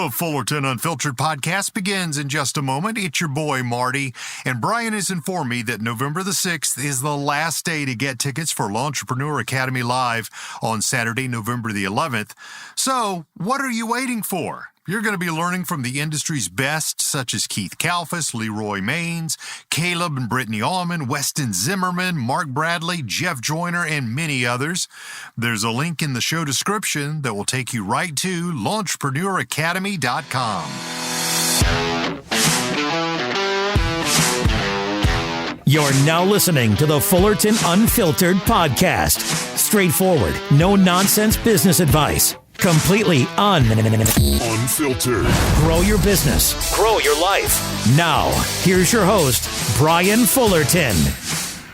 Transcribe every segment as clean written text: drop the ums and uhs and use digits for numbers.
The Fullerton Unfiltered podcast begins in just a moment. It's your boy, Marty, and Brian has informed me that November the 6th is the last day to get tickets for Entrepreneur Academy Live on Saturday, November the 11th. So, what are you waiting for? You're going to be learning from the industry's best, such as Keith Kalfas, Leroy Maines, Caleb and Brittany Allman, Weston Zimmerman, Mark Bradley, Jeff Joyner, and many others. There's a link in the show description that will take you right to LaunchpreneurAcademy.com. You're now listening to the Fullerton Unfiltered podcast. Straightforward, no-nonsense business advice. Completely unfiltered. Grow your business. Grow your life. Now, here's your host, Brian Fullerton.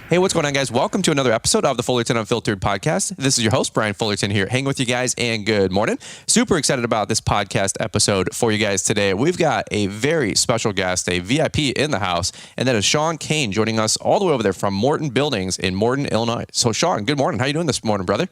Hey, what's going on, guys? Welcome to another episode of the Fullerton Unfiltered podcast. This is your host, Brian Fullerton, here, hanging with you guys, and good morning. Super excited about this podcast episode for you guys today. We've got a very special guest, a VIP in the house, and that is Sean Cain, joining us all the way over there from Morton Buildings in Morton, Illinois. So, Sean, good morning. How you doing this morning, brother?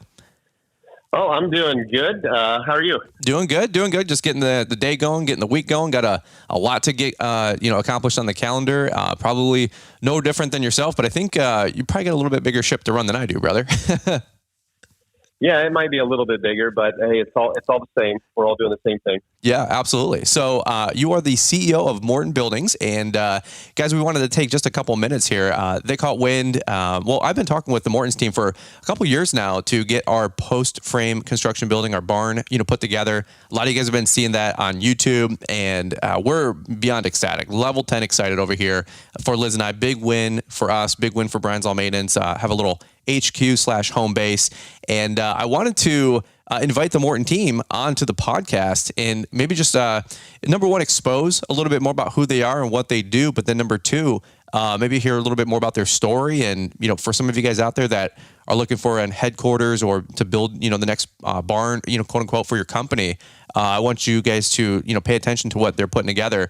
Oh, I'm doing good. How are you? Doing good. Just getting the day going, getting the week going. Got a lot to get accomplished on the calendar. Probably no different than yourself, but I think you probably got a little bit bigger ship to run than I do, brother. Yeah, it might be a little bit bigger, but hey, it's all the same. We're all doing the same thing. Yeah, absolutely. So you are the CEO of Morton Buildings, and guys, we wanted to take just a couple minutes here. They caught wind. Well, I've been talking with the Morton's team for a couple years now to get our post-frame construction building, our barn, put together. A lot of you guys have been seeing that on YouTube, and we're beyond ecstatic. Level 10 excited over here for Liz and I. Big win for us. Big win for Brian's All Maintenance. Have a little HQ/home base. And I wanted to invite the Morton team onto the podcast and maybe just, number one, expose a little bit more about who they are and what they do. But then number two, maybe hear a little bit more about their story. And, for some of you guys out there that are looking for an headquarters or to build, the next barn, quote unquote, for your company, I want you guys to, pay attention to what they're putting together.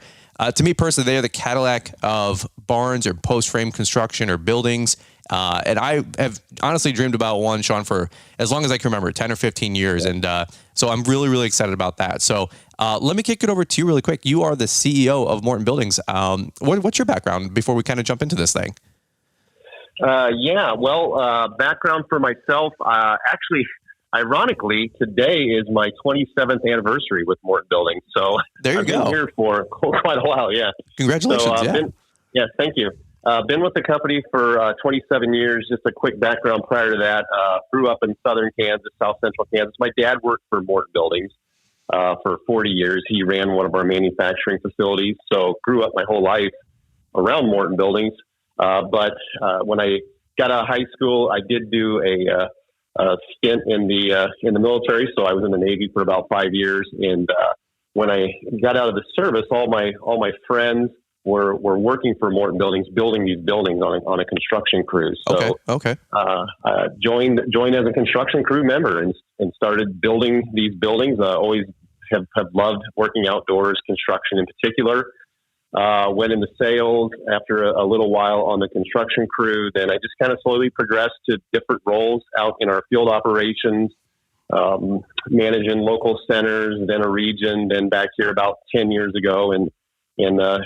To me personally, they are the Cadillac of barns or post-frame construction or buildings. And I have honestly dreamed about one, Sean, for as long as I can remember, 10 or 15 years. And so I'm really, really excited about that. So let me kick it over to you really quick. You are the CEO of Morton Buildings. What's your background before we kind of jump into this thing? Background for myself, actually, ironically, today is my 27th anniversary with Morton Buildings. So there you I've go. been here for quite a while. Yeah. Congratulations. So, thank you. Been with the company for 27 years. Just a quick background prior to that. Grew up in southern Kansas, south central Kansas. My dad worked for Morton Buildings for 40 years. He ran one of our manufacturing facilities. So grew up my whole life around Morton Buildings. But when I got out of high school, I did do a stint in the military. So I was in the Navy for about 5 years. And when I got out of the service, all my friends were working for Morton Buildings, building these buildings on a construction crew. So, okay. Joined as a construction crew member and started building these buildings. Always have loved working outdoors, construction in particular. Went into sales after a little while on the construction crew. Then I just kind of slowly progressed to different roles out in our field operations, managing local centers, then a region, then back here about 10 years ago, and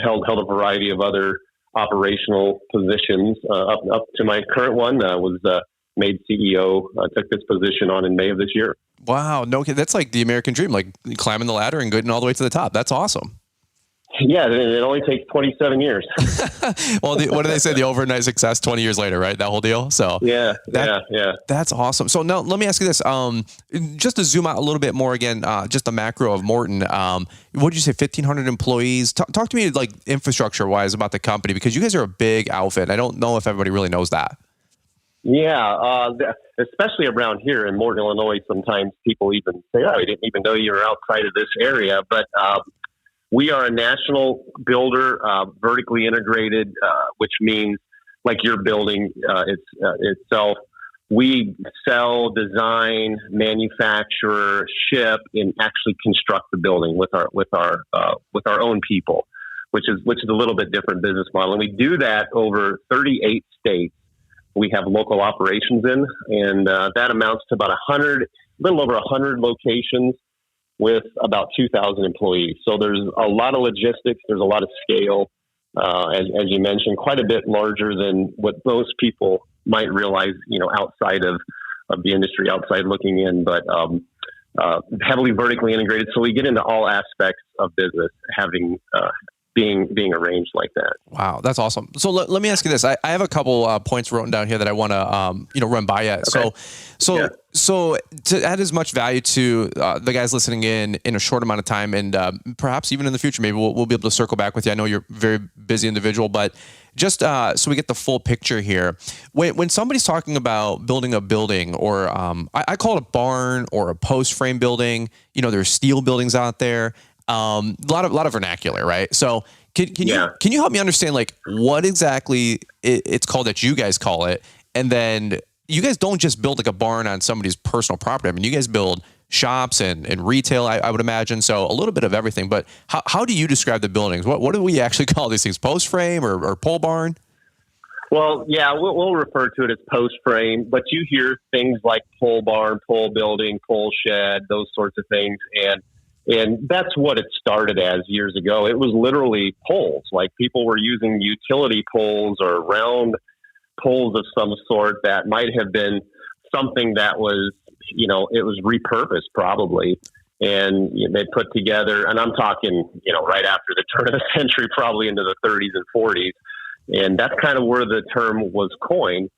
held a variety of other operational positions up to my current one. Was made CEO. Took this position on in May of this year. Wow, no, that's like the American dream, like climbing the ladder and getting all the way to the top. That's awesome. Yeah, it only takes 27 years. Well, what do they say? The overnight success 20 years later, right? That whole deal. So yeah. That's awesome. So now let me ask you this, just to zoom out a little bit more again, just the macro of Morton. What did you say? 1,500 employees. Talk to me like infrastructure wise about the company, because you guys are a big outfit. I don't know if everybody really knows that. Yeah, especially around here in Morton, Illinois. Sometimes people even say, "Oh, I didn't even know you were outside of this area." But we are a national builder, vertically integrated, which means like your building itself. We sell, design, manufacture, ship, and actually construct the building with our own people, which is a little bit different business model. And we do that over 38 states. We have local operations in, and that amounts to about a little over 100 locations with about 2,000 employees. So there's a lot of logistics. There's a lot of scale. As you mentioned, quite a bit larger than what most people might realize, outside of the industry, outside looking in, but heavily vertically integrated. So we get into all aspects of business, having being arranged like that. Wow, that's awesome. So let me ask you this. I have a couple points written down here that I want to run by you. Okay. So to add as much value to the guys listening in a short amount of time, and perhaps even in the future, maybe we'll be able to circle back with you. I know you're a very busy individual, but just so we get the full picture here, when somebody's talking about building a building, or I call it a barn or a post frame building. There's steel buildings out there. A lot of vernacular, right? So can you help me understand like what exactly it's called that you guys call it, and then you guys don't just build like a barn on somebody's personal property. I mean, you guys build shops and retail, I would imagine. So a little bit of everything. But how do you describe the buildings? What do we actually call these things? Post frame or pole barn? Well, yeah, we'll refer to it as post frame, but you hear things like pole barn, pole building, pole shed, those sorts of things, and that's what it started as years ago. It was literally poles. Like people were using utility poles or round poles of some sort that might have been something that was, it was repurposed probably. And they put together, and I'm talking, right after the turn of the century, probably into the 30s and 40s. And that's kind of where the term was coined.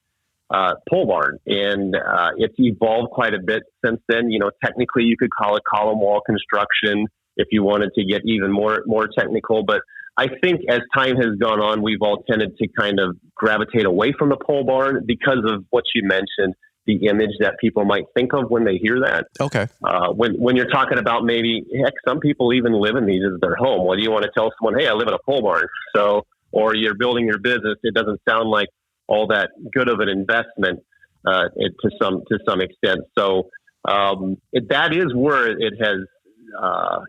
Pole barn, and it's evolved quite a bit since then. Technically you could call it column wall construction if you wanted to get even more technical. But I think as time has gone on, we've all tended to kind of gravitate away from the pole barn because of what you mentioned, the image that people might think of when they hear that. Okay. When you're talking about maybe, heck, some people even live in these as their home. What do you want to tell someone? Hey, I live in a pole barn. So, or you're building your business. It doesn't sound like all that good of an investment to some extent. So that is where it has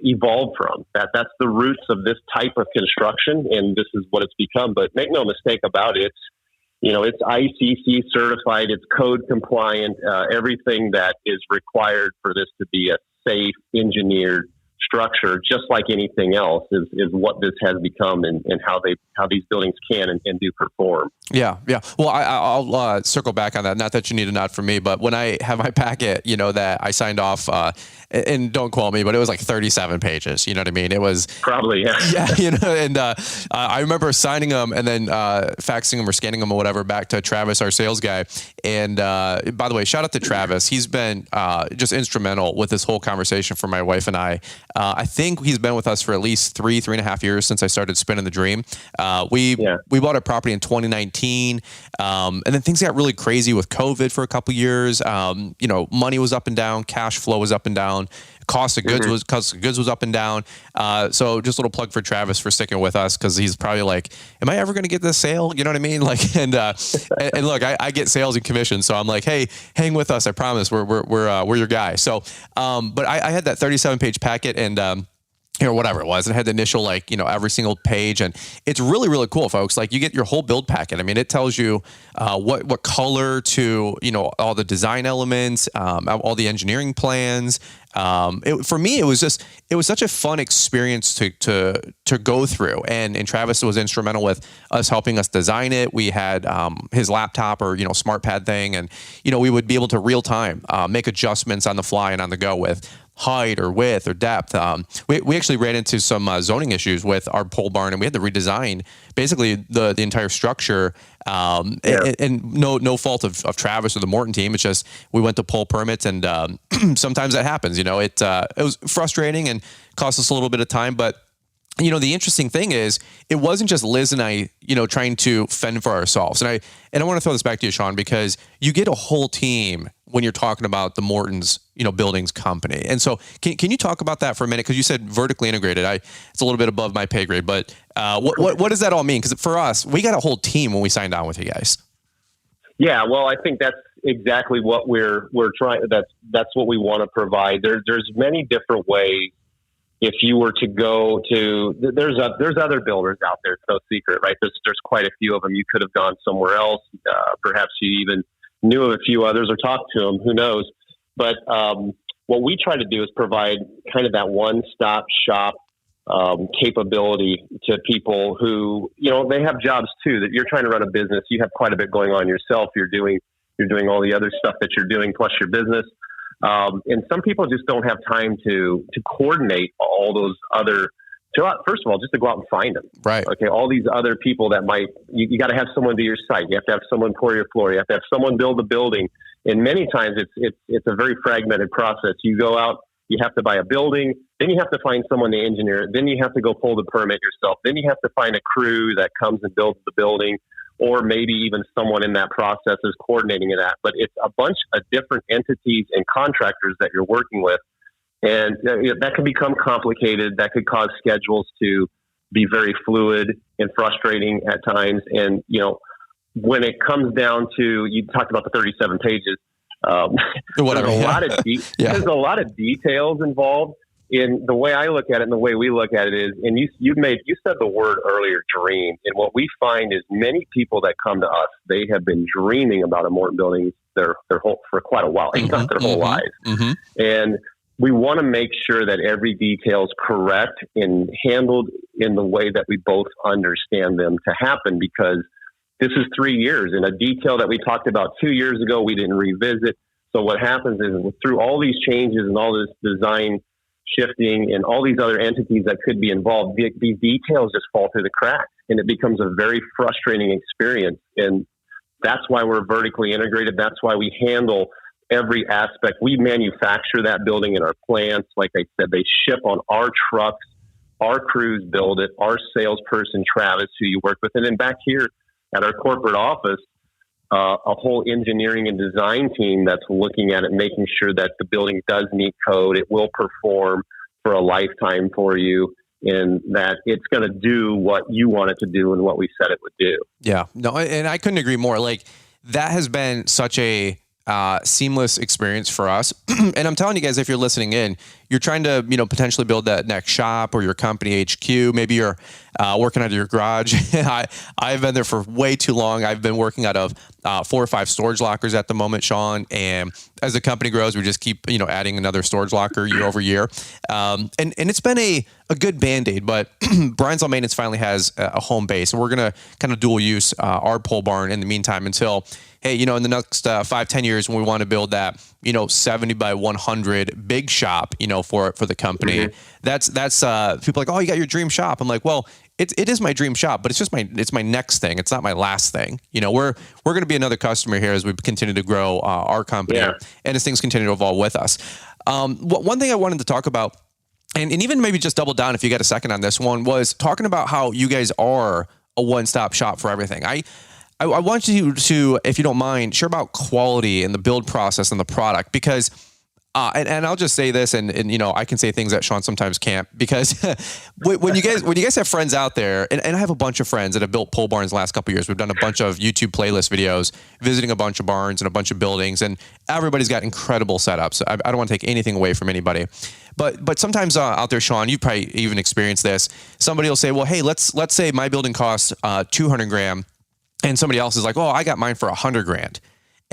evolved from. That's the roots of this type of construction, and this is what it's become. But make no mistake about it, it's ICC certified, it's code compliant, everything that is required for this to be a safe, engineered structure, just like anything else, is what this has become, and how these buildings can and do perform. Yeah. Well, I'll circle back on that. Not that you need a nod from me, but when I have my packet, that I signed off, and don't quote me, but it was like 37 pages. You know what I mean? It was probably, yeah. Yeah, and I remember signing them and then faxing them or scanning them or whatever back to Travis, our sales guy. And by the way, shout out to Travis. He's been just instrumental with this whole conversation for my wife and I. I think he's been with us for at least 3.5 years since I started spinning the dream. We bought a property in 2019, and then things got really crazy with COVID for a couple years. Money was up and down, cash flow was up and down. Cost of goods was up and down. So just a little plug for Travis for sticking with us, because he's probably like, am I ever going to get this sale? You know what I mean? Like, and look, I get sales and commissions, so I'm like, hey, hang with us. I promise we're your guy. So, but I had that 37-page packet, and whatever it was. It had the initial, every single page, and it's really, really cool, folks. Like, you get your whole build packet. I mean, it tells you what color to, all the design elements, all the engineering plans. For me, it was such a fun experience to go through, and Travis was instrumental with us helping us design it. We had his laptop or smart pad thing, and we would be able to real time make adjustments on the fly and on the go with height or width or depth. We actually ran into some zoning issues with our pole barn, and we had to redesign basically the entire structure. And no fault of Travis or the Morton team. It's just we went to pull permits, and sometimes that happens. It was frustrating and cost us a little bit of time, but the interesting thing is, it wasn't just Liz and I, trying to fend for ourselves. And I want to throw this back to you, Sean, because you get a whole team when you're talking about the Morton's, buildings company. And so can you talk about that for a minute? Because you said vertically integrated. It's a little bit above my pay grade, but what does that all mean? Because for us, we got a whole team when we signed on with you guys. Yeah, well, I think that's exactly what we're trying. That's what we want to provide. There's many different ways. If you were to go to, there's other builders out there. It's no secret, right? There's quite a few of them. You could have gone somewhere else. Perhaps you even knew of a few others or talked to them. Who knows? But what we try to do is provide kind of that one-stop shop capability to people who, they have jobs too, that you're trying to run a business. You have quite a bit going on yourself. You're doing all the other stuff that you're doing plus your business. And some people just don't have time to coordinate all those other, first of all, just to go out and find them. Right. Okay. All these other people that you got to have someone do your site. You have to have someone pour your floor. You have to have someone build the building. And many times it's a very fragmented process. You go out, you have to buy a building, then you have to find someone to engineer it. Then you have to go pull the permit yourself. Then you have to find a crew that comes and builds the building, or maybe even someone in that process is coordinating that. But it's a bunch of different entities and contractors that you're working with. And that can become complicated. That could cause schedules to be very fluid and frustrating at times. And, when it comes down to, you talked about the 37 pages, there's a lot of details involved. In the way I look at it and the way we look at it is, and you said the word earlier, dream. And what we find is many people that come to us, they have been dreaming about a Morton building for quite a while, if not their whole lives. Mm-hmm. And we want to make sure that every detail is correct and handled in the way that we both understand them to happen, because this is 3 years, and a detail that we talked about 2 years ago, we didn't revisit. So what happens is, through all these changes and all this design shifting and all these other entities that could be involved, these details just fall through the cracks, and it becomes a very frustrating experience. And that's why we're vertically integrated. That's why we handle every aspect. We manufacture that building in our plants. Like I said, they ship on our trucks. Our crews build it. Our salesperson, Travis, who you work with. And then back here at our corporate office, a whole engineering and design team that's looking at it, making sure that the building does meet code. It will perform for a lifetime for you, and that it's going to do what you want it to do and what we said it would do. Yeah, no, and I couldn't agree more. Like, that has been such a seamless experience for us. And I'm telling you guys, if you're listening in, you're trying to, potentially build that next shop or your company HQ. Maybe you're working out of your garage. I've been there for way too long. I've been working out of 4 or 5 storage lockers at the moment, Sean. And as the company grows, we just keep, adding another storage locker year over year. And it's been a good Band-Aid, but Brian's Lawn Maintenance finally has a home base, and we're going to kind of dual use our pole barn in the meantime until, hey, in the next 5-10 years, when we want to build that, 70 by 100 big shop, for the company. Mm-hmm. That's people are like, oh, you got your dream shop. I'm like, well, it is my dream shop, but it's my next thing. It's not my last thing. We're going to be another customer here as we continue to grow our company, and as things continue to evolve with us. One thing I wanted to talk about, and even maybe just double down if you got a second on this one, was talking about how you guys are a one-stop shop for everything. I want you to, if you don't mind, share about quality and the build process and the product, because, and I'll just say this, and I can say things that Sean sometimes can't, because when you guys have friends out there, and I have a bunch of friends that have built pole barns the last couple of years. We've done a bunch of YouTube playlist videos, visiting a bunch of barns and a bunch of buildings, and everybody's got incredible setups. I don't want to take anything away from anybody. But sometimes out there, Sean, you've probably even experienced this. Somebody will say, well, hey, let's say my building costs $200,000. And somebody else is like, oh, I got mine for $100,000.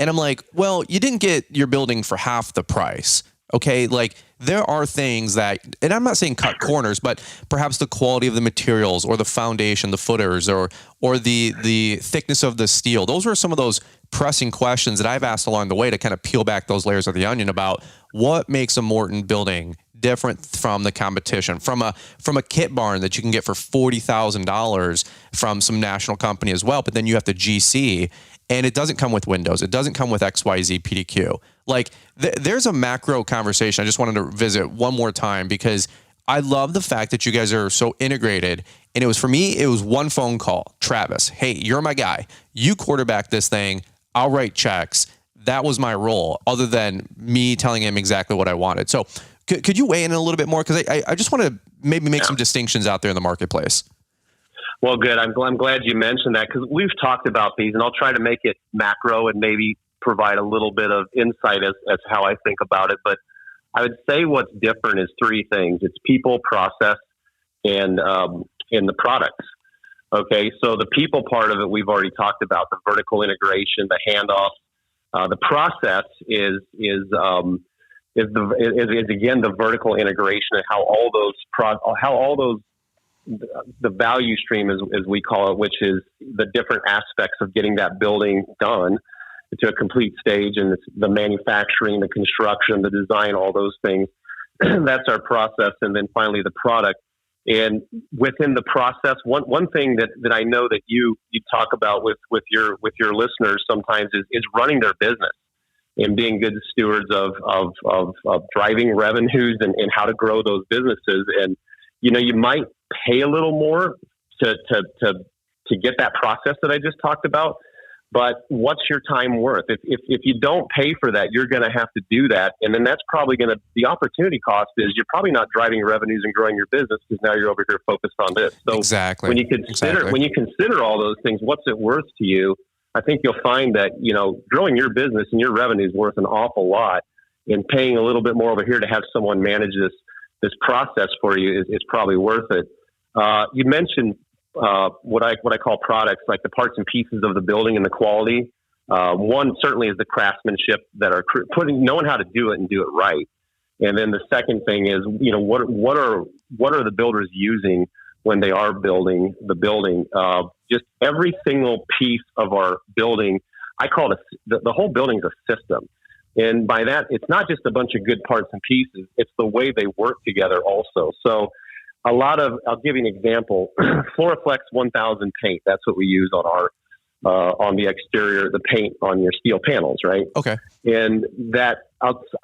And I'm like, well, you didn't get your building for half the price. Okay. Like, there are things that, and I'm not saying cut corners, but perhaps the quality of the materials or the foundation, the footers, or the thickness of the steel. Those are some of those pressing questions that I've asked along the way to kind of peel back those layers of the onion about what makes a Morton building different from the competition, from a kit barn that you can get for $40,000 from some national company as well. But then you have to GC, and it doesn't come with windows. It doesn't come with XYZ PDQ. Like, there's a macro conversation I just wanted to visit one more time, because I love the fact that you guys are so integrated. And it was one phone call. Travis, hey, you're my guy. You quarterback this thing. I'll write checks. That was my role, other than me telling him exactly what I wanted. So could you weigh in a little bit more? Because I just want to maybe make some distinctions out there in the marketplace. Well, good. I'm glad you mentioned that, because we've talked about these, and I'll try to make it macro and maybe provide a little bit of insight as how I think about it. But I would say what's different is 3 things. It's people, process, and the products. Okay, so the people part of it we've already talked about, the vertical integration, the handoffs. The process is is again the vertical integration and how all those the value stream, as we call it, which is the different aspects of getting that building done to a complete stage, and it's the manufacturing, the construction, the design, all those things. That's our process, and then finally the product. And within the process, one thing that I know that you talk about with your listeners sometimes is running their business and being good stewards of driving revenues and how to grow those businesses. And you might pay a little more to get that process that I just talked about. But what's your time worth? If you don't pay for that, you're going to have to do that. And then that's probably the opportunity cost is you're probably not driving revenues and growing your business because now you're over here focused on this. So exactly. when you consider all those things, what's it worth to you? I think you'll find that, growing your business and your revenue is worth an awful lot, and paying a little bit more over here to have someone manage this process for you is probably worth it. You mentioned what I call products, like the parts and pieces of the building and the quality. One certainly is the craftsmanship that are knowing how to do it and do it right. And then the second thing is, what are the builders using when they are building the building? Just every single piece of our building, I call it the whole building is a system. And by that, it's not just a bunch of good parts and pieces. It's the way they work together also. So I'll give you an example. Floraflex 1000 paint. That's what we use on on the exterior, the paint on your steel panels, right? Okay. And that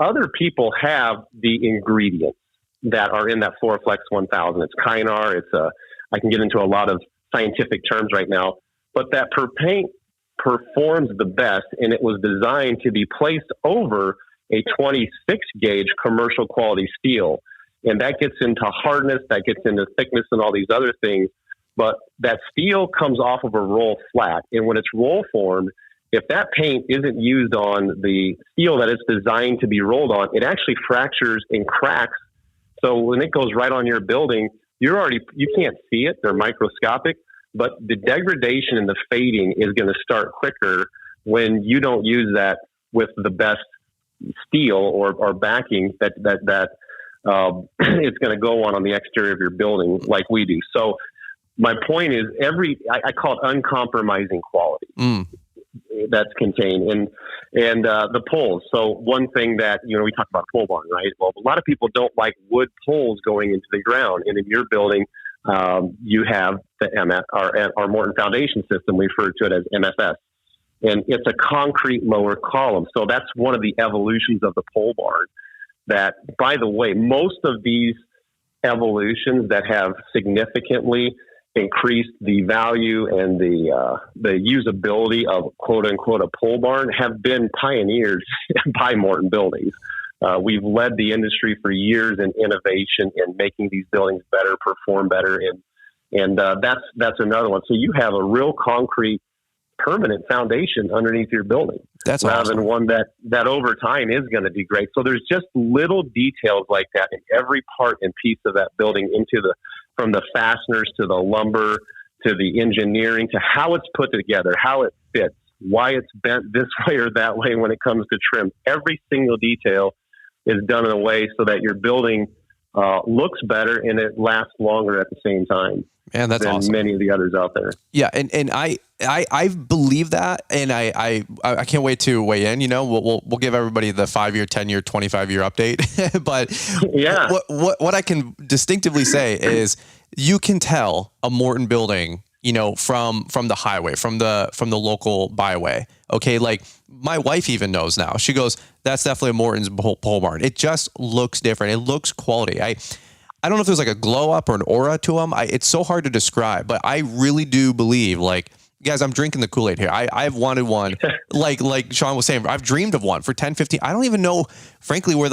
other people have the ingredients that are in that Floraflex 1000. It's Kynar. I can get into a lot of scientific terms right now, but that paint performs the best, and it was designed to be placed over a 26 gauge commercial quality steel. And that gets into hardness, that gets into thickness and all these other things. But that steel comes off of a roll flat. And when it's roll formed, if that paint isn't used on the steel that it's designed to be rolled on, it actually fractures and cracks. So when it goes right on your building, you can't see it. They're microscopic, but the degradation and the fading is going to start quicker when you don't use that with the best steel or backing that it's going to go on the exterior of your building like we do. So my point is I call it uncompromising quality that's contained and the poles. So one thing that, we talk about pole barn, right? Well, a lot of people don't like wood poles going into the ground. And in your building, you have the our Morton foundation system. We refer to it as MFS. And it's a concrete lower column. So that's one of the evolutions of the pole barn. That, by the way, most of these evolutions that have significantly increased the value and the usability of quote unquote a pole barn have been pioneered by Morton Buildings. We've led the industry for years in innovation and making these buildings better, perform better, and that's another one. So you have a real concrete, permanent foundation underneath your building. That's rather awesome. than one that over time is going to degrade. So there's just little details like that in every part and piece of that building, from the fasteners to the lumber to the engineering to how it's put together, how it fits, why it's bent this way or that way when it comes to trim. Every single detail is done in a way so that your building looks better and it lasts longer at the same time. Man, that's than awesome. Many of the others out there. Yeah, and I believe that, and I can't wait to weigh in. We'll give everybody the 5-year, 10-year, 25-year update. But yeah, what I can distinctively say is you can tell a Morton building, from the highway, from the local byway. Okay, like my wife even knows now. She goes, "That's definitely a Morton's pole barn." It just looks different. It looks quality. I don't know if there's like a glow up or an aura to them. It's so hard to describe, but I really do believe, like, guys, I'm drinking the Kool-Aid here. I've wanted one, like Sean was saying, I've dreamed of one for 10, 15. I don't even know, frankly, where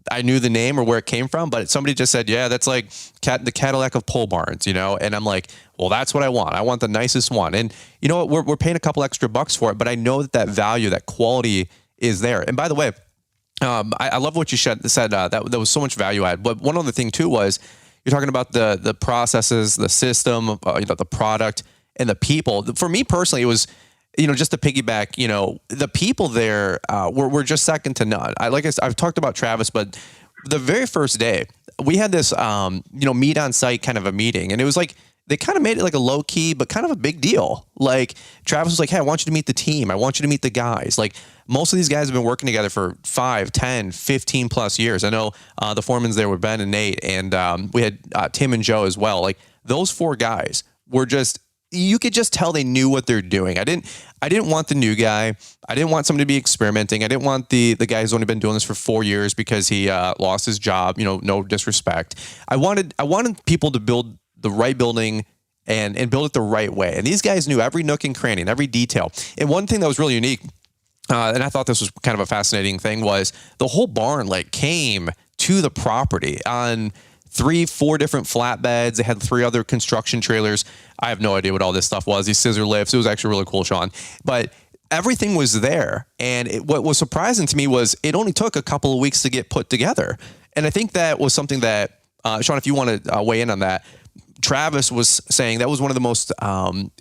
I knew the name or where it came from, but somebody just said, yeah, that's like the Cadillac of pole barns, and I'm like, well, that's what I want. I want the nicest one. And you know what? We're paying a couple extra bucks for it, but I know that value, that quality is there. And by the way, I love what you said. That was so much value add. But one other thing too was you're talking about the processes, the system, the product, and the people. For me personally, it was just to piggyback, the people there were just second to none. I've talked about Travis, but the very first day we had this, meet on site kind of a meeting, and it was like, they kind of made it like a low key, but kind of a big deal. Like Travis was like, hey, I want you to meet the team. I want you to meet the guys. Like most of these guys have been working together for 5, 10, 15 plus years. I know the foremans there were Ben and Nate, and we had Tim and Joe as well. Like those 4 guys were you could just tell they knew what they're doing. I didn't want the new guy. I didn't want somebody to be experimenting. I didn't want the guy who's only been doing this for 4 years because he lost his job. No disrespect. I wanted people to build the right building and build it the right way. And these guys knew every nook and cranny and every detail. And one thing that was really unique, and I thought this was kind of a fascinating thing, was the whole barn came to the property on 3-4 different flatbeds. They had 3 other construction trailers. I have no idea what all this stuff was. These scissor lifts. It was actually really cool, Sean. But everything was there. And what was surprising to me was it only took a couple of weeks to get put together. And I think that was something that, Sean, if you want to weigh in on that, Travis was saying that was one of the most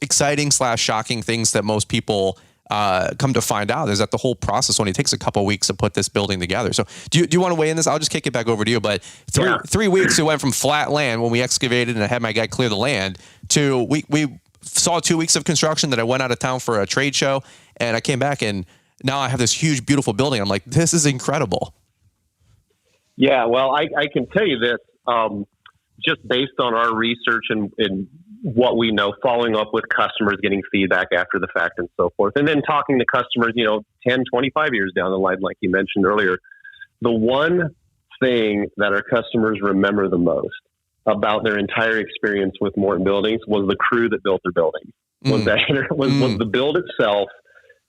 exciting / shocking things that most people come to find out, is that the whole process only takes a couple of weeks to put this building together. So do you want to weigh in this? I'll just kick it back over to you. But 3 weeks, it went from flat land when we excavated and I had my guy clear the land to we saw 2 weeks of construction. That I went out of town for a trade show, and I came back, and now I have this huge, beautiful building. I'm like, this is incredible. Yeah, well, I can tell you this. Just based on our research and what we know, following up with customers, getting feedback after the fact and so forth, and then talking to customers, 10, 25 years down the line, like you mentioned earlier, the one thing that our customers remember the most about their entire experience with Morton Buildings was the crew that built their building. Was the build itself,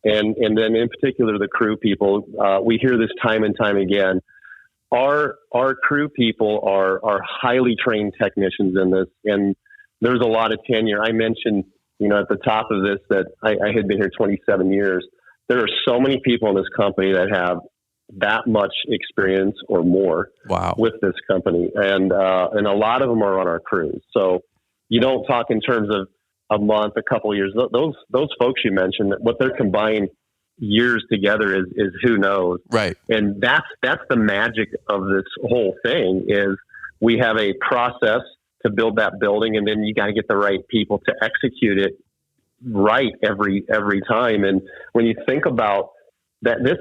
and then in particular the crew people. We hear this time and time again. Our crew people are highly trained technicians in this, and there's a lot of tenure. I mentioned, at the top of this that I had been here 27 years. There are so many people in this company that have that much experience or more with this company, and a lot of them are on our crews. So you don't talk in terms of a month, a couple of years. Those folks you mentioned, what they're combined years together is who knows. Right. And that's the magic of this whole thing, is we have a process to build that building, and then you got to get the right people to execute it right every time. And when you think about that, this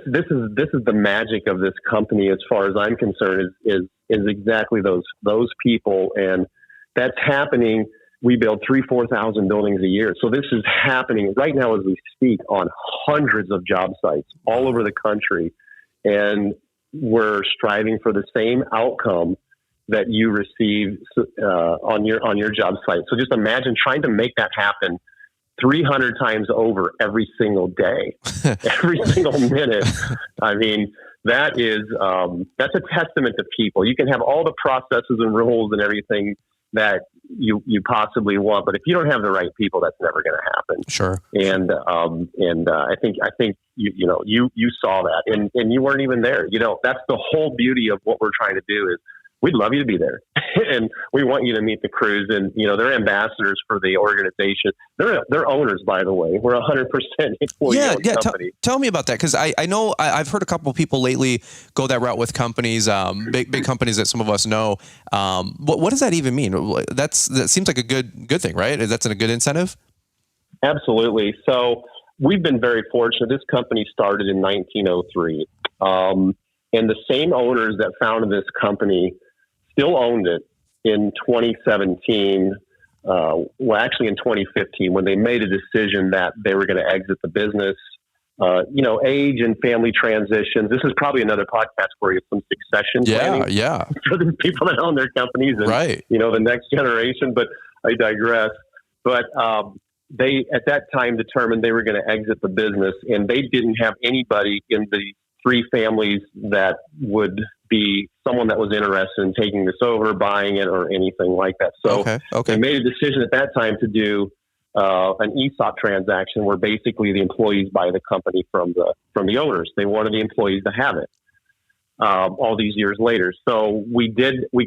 is the magic of this company, as far as I'm concerned, is exactly those people. And that's happening. We build 3,000-4,000 buildings a year. So this is happening right now as we speak on hundreds of job sites all over the country. And we're striving for the same outcome that you receive on your job site. So just imagine trying to make that happen 300 times over every single day, every single minute. I mean, that's a testament to people. You can have all the processes and rules and everything that you possibly want, but if you don't have the right people, that's never going to happen. Sure. And I think you saw that, and you weren't even there. That's the whole beauty of what we're trying to do, is we'd love you to be there, and we want you to meet the crews, and they're ambassadors for the organization. They're owners, by the way. We're 100% employee-owned company. Tell me about that, because I know I've heard a couple of people lately go that route with companies, big companies that some of us know. What does that even mean? That seems like a good thing, right? That's a good incentive. Absolutely. So we've been very fortunate. This company started in 1903, and the same owners that founded this company still owned it in 2017. Actually in 2015, when they made a decision that they were going to exit the business. Age and family transitions. This is probably another podcast for you, some succession planning for the people that own their companies and the next generation. But I digress. But they at that time determined they were going to exit the business, and they didn't have anybody in the 3 families that would be someone that was interested in taking this over, buying it, or anything like that. So they made a decision at that time to do an ESOP transaction, where basically the employees buy the company from the owners. They wanted the employees to have it all these years later. So we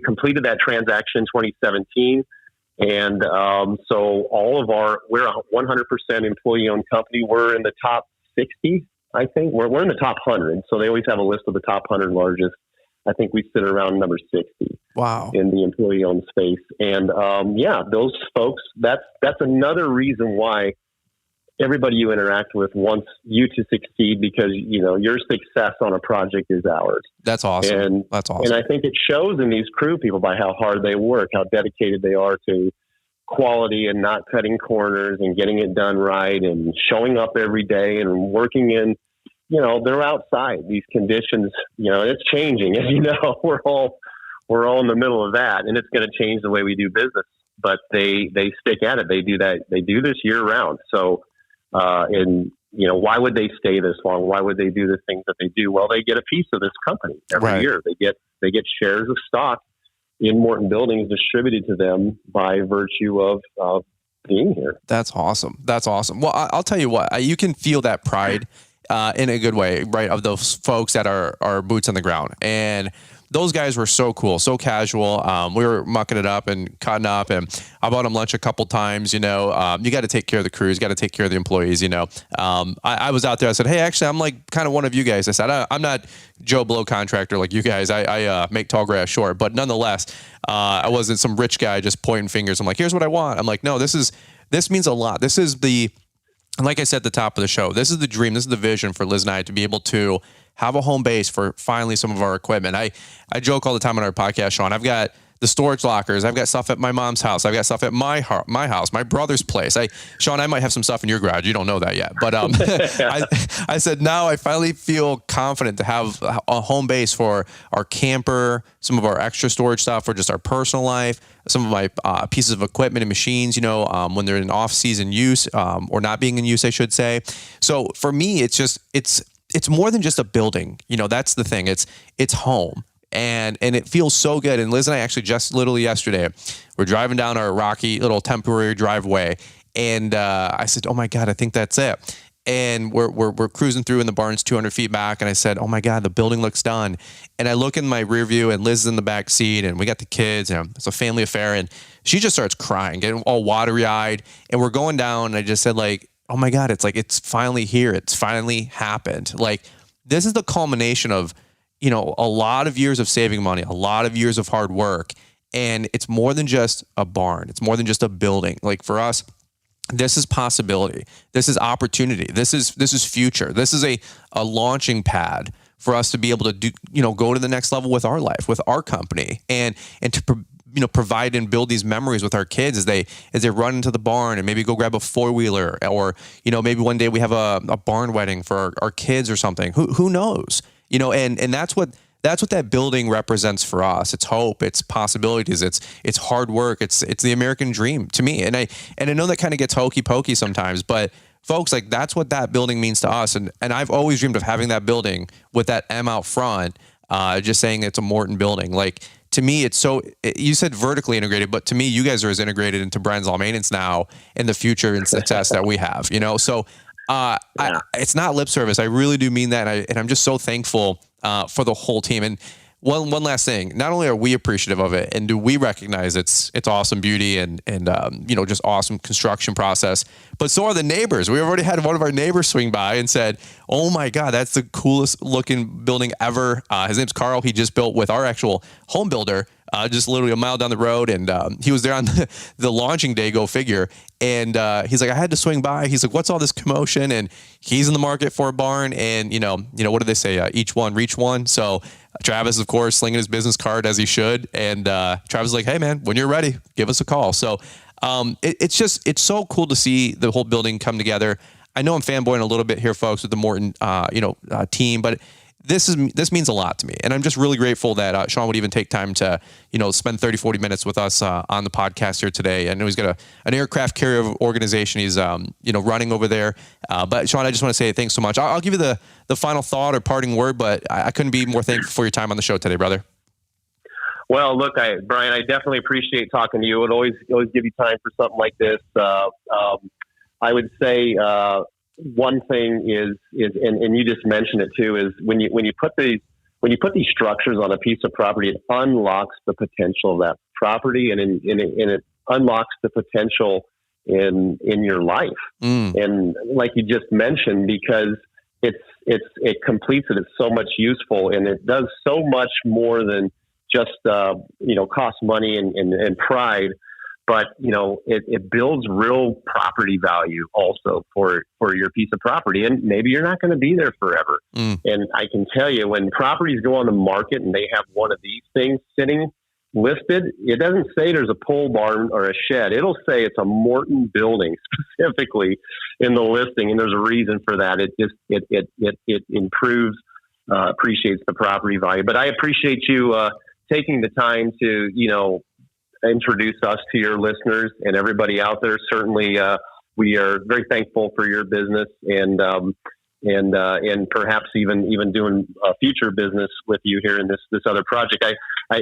completed that transaction in 2017. And so we're a 100% employee-owned company. We're in the top 60, I think. We're in the top 100. So they always have a list of the top 100 largest. I think we sit around number 60. Wow. In the employee-owned space. And those folks, that's another reason why everybody you interact with wants you to succeed, because, your success on a project is ours. That's awesome. That's awesome. And I think it shows in these crew people by how hard they work, how dedicated they are to quality and not cutting corners and getting it done right and showing up every day and working in, they're outside these conditions, it's changing. As you know, we're all in the middle of that, and it's going to change the way we do business, but they stick at it. They do that. They do this year round. So, why would they stay this long? Why would they do the things that they do? Well, they get a piece of this company every year. They get shares of stock in Morton Buildings distributed to them by virtue of being here. That's awesome. That's awesome. Well, I'll tell you what, you can feel that pride in a good way, right? Of those folks that are boots on the ground. And those guys were so cool, so casual. We were mucking it up and cutting up, and I bought them lunch a couple times. You got to take care of the crews, got to take care of the employees. I was out there. I said, hey, actually, I'm like kind of one of you guys. I said, I'm not Joe Blow contractor like you guys. I make tall grass short, but nonetheless, I wasn't some rich guy just pointing fingers. I'm like, here's what I want. I'm like, no, this means a lot. This is and like I said at the top of the show, this is the dream. This is the vision for Liz and I to be able to have a home base for finally some of our equipment. I joke all the time on our podcast, Sean. I've got the storage lockers. I've got stuff at my mom's house. I've got stuff at my house, my brother's place. Sean, I might have some stuff in your garage. You don't know that yet. But I said, now I finally feel confident to have a home base for our camper, some of our extra storage stuff for just our personal life, some of my pieces of equipment and machines, when they're in off-season use or not being in use, I should say. So for me, it's more than just a building. That's the thing. It's home. And it feels so good. And Liz and I actually just literally yesterday, we're driving down our rocky little temporary driveway. And I said, oh my God, I think that's it. And we're cruising through, and the barn's 200 feet back. And I said, oh my God, the building looks done. And I look in my rear view, and Liz is in the back seat, and we got the kids, it's a family affair. And she just starts crying, getting all watery eyed. And we're going down, and I just said, like, oh my God, it's finally here. It's finally happened. Like, this is the culmination of, a lot of years of saving money, a lot of years of hard work. And it's more than just a barn. It's more than just a building. Like, for us, this is possibility. This is opportunity. This is future. This is a launching pad for us to be able to do, go to the next level with our life, with our company, and to provide and build these memories with our kids as they run into the barn and maybe go grab a 4-wheeler, or, maybe one day we have a barn wedding for our kids or something. Who knows? And that's what that building represents for us. It's hope, it's possibilities, it's hard work, it's the American dream to me. And I know that kind of gets hokey pokey sometimes, but folks, like, that's what that building means to us. And I've always dreamed of having that building with that M out front, just saying it's a Morton building. Like, to me, it's you said vertically integrated, but to me, you guys are as integrated into Brian's Law Maintenance now in the future and success that we have, so it's not lip service. I really do mean that. And I'm just so thankful for the whole team. And one last thing, not only are we appreciative of it, and do we recognize its awesome beauty and just awesome construction process, but so are the neighbors. We already had one of our neighbors swing by and said, oh my God, that's the coolest looking building ever. His name's Carl. He just built with our actual home builder, just literally a mile down the road. And he was there on the launching day, go figure. And he's like, I had to swing by. He's like, what's all this commotion? And he's in the market for a barn. And, what do they say? Each one, reach one. So Travis, of course, slinging his business card as he should. And Travis is like, hey, man, when you're ready, give us a call. So it's so cool to see the whole building come together. I know I'm fanboying a little bit here, folks, with the Morton, team, but this means a lot to me. And I'm just really grateful that Sean would even take time to, spend 30, 40 minutes with us on the podcast here today. I know he's got an aircraft carrier organization he's, running over there. But Sean, I just want to say thanks so much. I'll give you the final thought or parting word, but I couldn't be more thankful for your time on the show today, brother. Well, look, Brian, I definitely appreciate talking to you. It would always give you time for something like this. I would say one thing is, and you just mentioned it too, is when you put these structures on a piece of property, it unlocks the potential of that property, and it unlocks the potential in your life. And like you just mentioned, because it completes it. It's so much useful, and it does so much more than just, cost money and pride, but it builds real property value also for your piece of property. And maybe you're not going to be there forever. And I can tell you, when properties go on the market and they have one of these things sitting listed, it doesn't say there's a pole barn or a shed. It'll say it's a Morton building specifically in the listing, and there's a reason for that. It improves, appreciates the property value. But I appreciate you taking the time to introduce us to your listeners and everybody out there. Certainly, we are very thankful for your business and perhaps even doing future business with you here in this other project.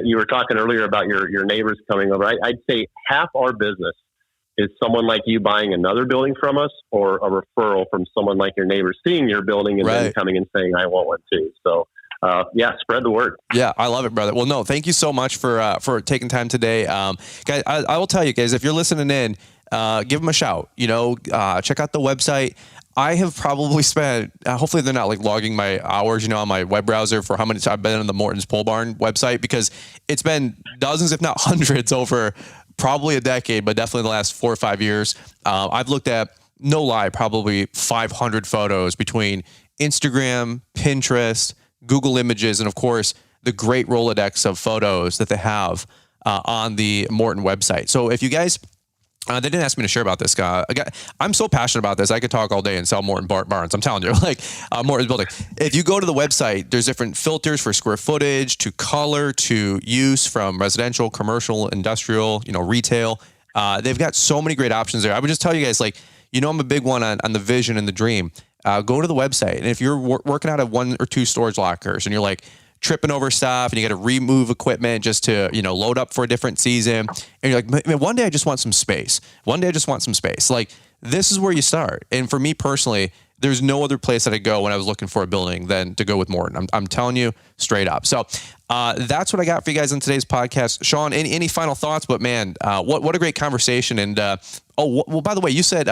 You were talking earlier about your neighbors coming over. I'd say half our business is someone like you buying another building from us, or a referral from someone like your neighbor seeing your building and then coming and saying, I want one too. So, spread the word. Yeah, I love it, brother. Well, no, thank you so much for taking time today. Guys, I will tell you guys, if you're listening in, give them a shout, check out the website. I have probably spent, hopefully they're not like logging my hours, on my web browser for how many times I've been on the Morton's Pole Barn website, because it's been dozens, if not hundreds, over probably a decade, but definitely the last 4 or 5 years. I've looked at, no lie, probably 500 photos between Instagram, Pinterest, Google Images, and of course, the great Rolodex of photos that they have on the Morton website. So if you guys... they didn't ask me to share about this guy. I'm so passionate about this. I could talk all day and sell Morton barns. I'm telling you, Morton's building. If you go to the website, there's different filters for square footage, to color, to use, from residential, commercial, industrial, retail. They've got so many great options there. I would just tell you guys, I'm a big one on the vision and the dream. Go to the website. And if you're working out of 1 or 2 storage lockers and you're tripping over stuff and you got to remove equipment just to, load up for a different season, and you're like, man, one day I just want some space. This is where you start. And for me personally, there's no other place that I go when I was looking for a building than to go with Morton. I'm telling you straight up. So that's what I got for you guys on today's podcast. Sean, any final thoughts? But man, what a great conversation. And by the way, you said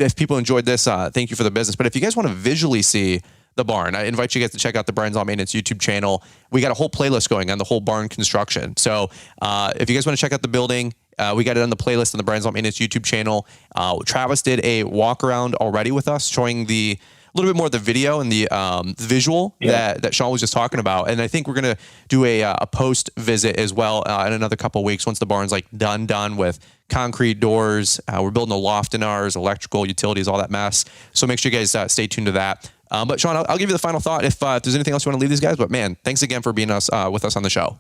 if people enjoyed this, thank you for the business. But if you guys want to visually see the barn, I invite you guys to check out the Brian's Lawn Maintenance YouTube channel. We got a whole playlist going on the whole barn construction. So if you guys want to check out the building, we got it on the playlist on the Brian's Lawn Maintenance YouTube channel. Travis did a walk around already with us, showing a little bit more of the video and the visual that Sean was just talking about. And I think we're going to do a post visit as well in another couple of weeks once the barn's done with concrete doors. We're building a loft in ours, electrical, utilities, all that mess. So make sure you guys stay tuned to that. But Sean, I'll give you the final thought if there's anything else you want to leave these guys. But man, thanks again for being with us on the show.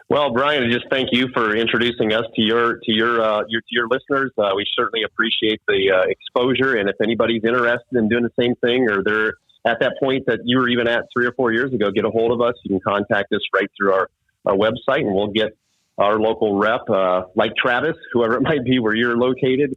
Well, Brian, I just thank you for introducing us to your listeners. We certainly appreciate the exposure. And if anybody's interested in doing the same thing, or they're at that point that you were even at 3 or 4 years ago, get a hold of us. You can contact us right through our website, and we'll get our local rep, like Travis, whoever it might be where you're located,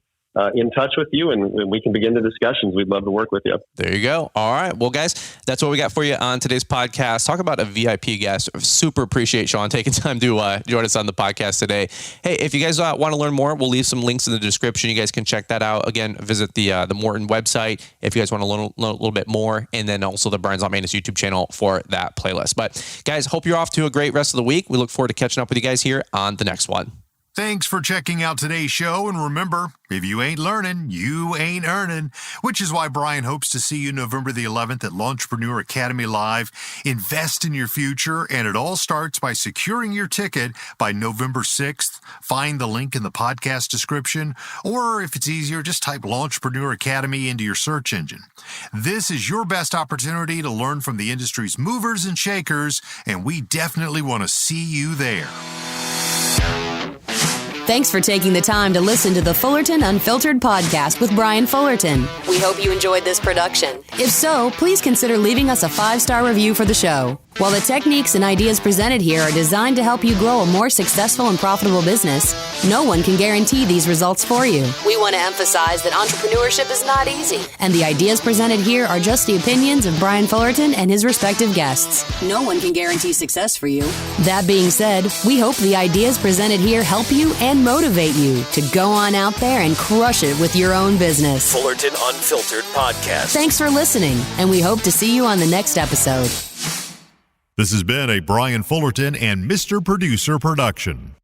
in touch with you, and we can begin the discussions. We'd love to work with you. There you go. All right. Well, guys, that's what we got for you on today's podcast. Talk about a VIP guest. Super appreciate Sean taking time to join us on the podcast today. Hey, if you guys want to learn more, we'll leave some links in the description. You guys can check that out. Again, visit the Morton website if you guys want to learn a little bit more, and then also the Brian's Lawn Maintenance YouTube channel for that playlist. But guys, hope you're off to a great rest of the week. We look forward to catching up with you guys here on the next one. Thanks for checking out today's show, and remember, if you ain't learning, you ain't earning, which is why Brian hopes to see you November the 11th at Launchpreneur Academy Live. Invest in your future, and it all starts by securing your ticket by November 6th. Find the link in the podcast description, or if it's easier, just type Launchpreneur Academy into your search engine. This is your best opportunity to learn from the industry's movers and shakers, and we definitely want to see you there. Thanks for taking the time to listen to the Fullerton Unfiltered podcast with Brian Fullerton. We hope you enjoyed this production. If so, please consider leaving us a 5-star review for the show. While the techniques and ideas presented here are designed to help you grow a more successful and profitable business, no one can guarantee these results for you. We want to emphasize that entrepreneurship is not easy, and the ideas presented here are just the opinions of Brian Fullerton and his respective guests. No one can guarantee success for you. That being said, we hope the ideas presented here help you and motivate you to go on out there and crush it with your own business. Fullerton Unfiltered Podcast. Thanks for listening, and we hope to see you on the next episode. This has been a Brian Fullerton and Mr. Producer production.